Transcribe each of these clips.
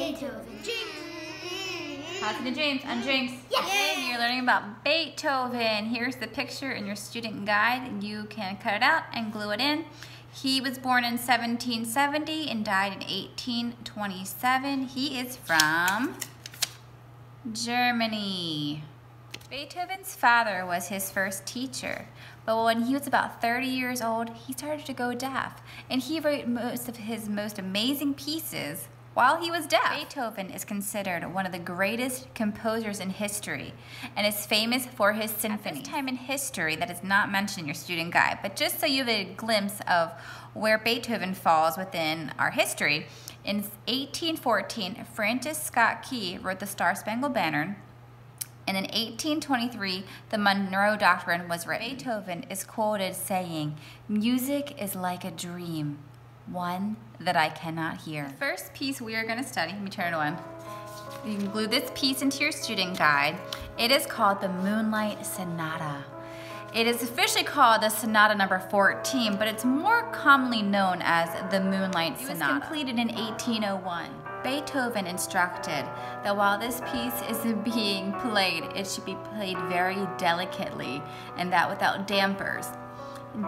Beethoven. Passing to James on Jinx. Yes. Okay, you're learning about Beethoven. Here's the picture in your student guide. You can cut it out and glue it in. He was born in 1770 and died in 1827. He is from Germany. Beethoven's father was his first teacher, but when he was about 30 years old, he started to go deaf, and he wrote most of his most amazing pieces while he was deaf. Beethoven is considered one of the greatest composers in history and is famous for his symphonies. At this time in history that is not mentioned in your student guide, but just so you have a glimpse of where Beethoven falls within our history, in 1814, Francis Scott Key wrote the Star-Spangled Banner, and in 1823, the Monroe Doctrine was written. Beethoven is quoted saying, "Music is like a dream, one that I cannot hear." The first piece we are going to study, let me turn it on. You can glue this piece into your student guide. It is called the Moonlight Sonata. It is officially called the Sonata number 14, but it's more commonly known as the Moonlight Sonata. It was completed in 1801. Beethoven instructed that while this piece is being played, it should be played very delicately and that without dampers.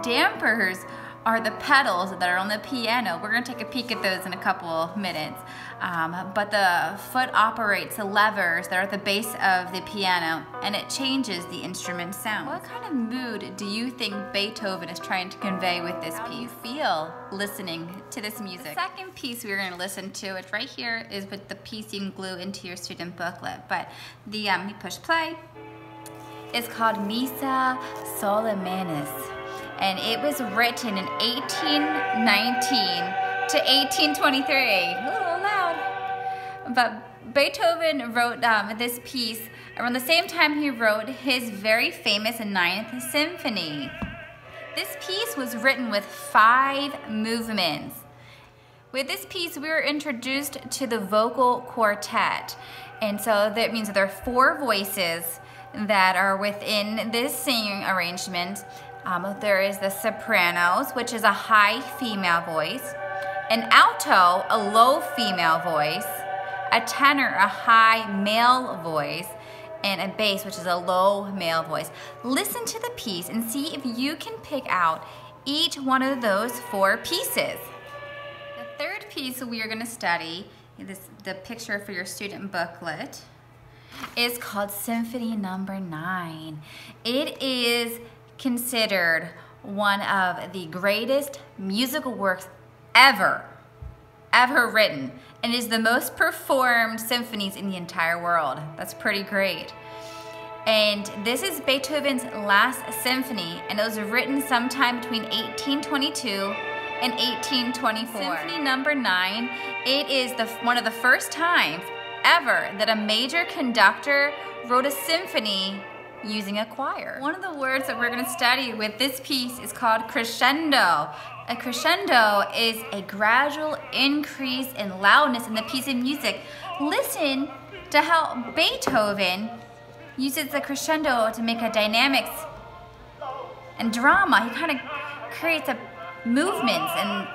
Dampers are the pedals that are on the piano. We're going to take a peek at those in a couple of minutes. But the foot operates the levers that are at the base of the piano, and it changes the instrument sound. What kind of mood do you think Beethoven is trying to convey with this piece? How do you feel listening to this music? The second piece we're going to listen to, it's right here, is with the piece you can glue into your student booklet. But the you push play. It's called Missa Solemnis. And it was written in 1819 to 1823. A little loud. But Beethoven wrote this piece around the same time he wrote his very famous Ninth Symphony. This piece was written with 5 movements. With this piece, we were introduced to the vocal quartet. And so that means that there are 4 voices that are within this singing arrangement. There is the sopranos, which is a high female voice, an alto, a low female voice, a tenor, a high male voice, and a bass, which is a low male voice. Listen to the piece and see if you can pick out each one of those 4 pieces. The third piece we are going to study, the picture for your student booklet, is called Symphony Number 9. It is considered one of the greatest musical works ever written, and is the most performed symphonies in the entire world. That's pretty great. And this is Beethoven's last symphony, and it was written sometime between 1822 and 1824. Symphony Number 9, it is one of the first times ever that a major conductor wrote a symphony using a choir. One of the words that we're going to study with this piece is called crescendo. A crescendo is a gradual increase in loudness in the piece of music. Listen to how Beethoven uses the crescendo to make a dynamics and drama. He kind of creates a movements and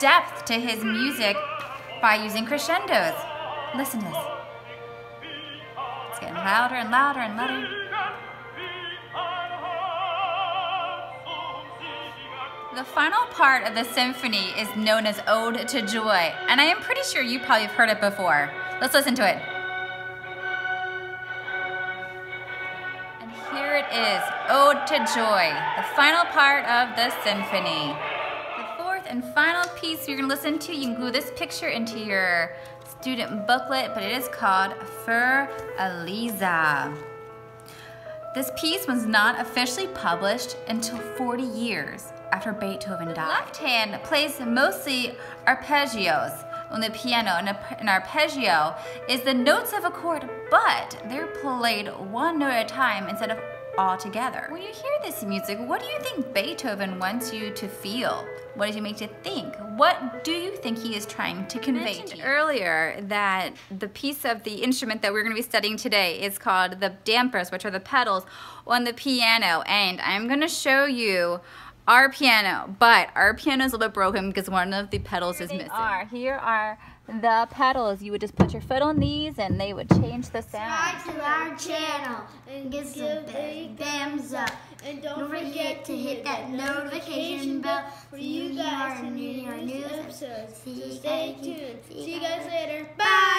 depth to his music by using crescendos. Listen to this. It's getting louder and louder and louder. The final part of the symphony is known as Ode to Joy, and I am pretty sure you probably have heard it before. Let's listen to it. And here it is, Ode to Joy, the final part of the symphony. The fourth and final piece you're going to listen to, you can glue this picture into your student booklet, but it is called Für Elisa. This piece was not officially published until 40 years after Beethoven died. The left hand plays mostly arpeggios on the piano, and an arpeggio is the notes of a chord, but they're played one note at a time instead of all together. When you hear this music, what do you think Beethoven wants you to feel? What does he make you think? What do you think he is trying to convey to you? Earlier that the piece of the instrument that we're going to be studying today is called the dampers, which are the pedals on the piano, and I'm going to show you our piano, but our piano is a little bit broken because one of the pedals is missing. Here are the pedals. You would just put your foot on these and they would change the sound. Subscribe to our channel and give some big thumbs up. And don't forget to hit that notification bell for you guys to new episodes. So stay tuned. See you guys later. Bye!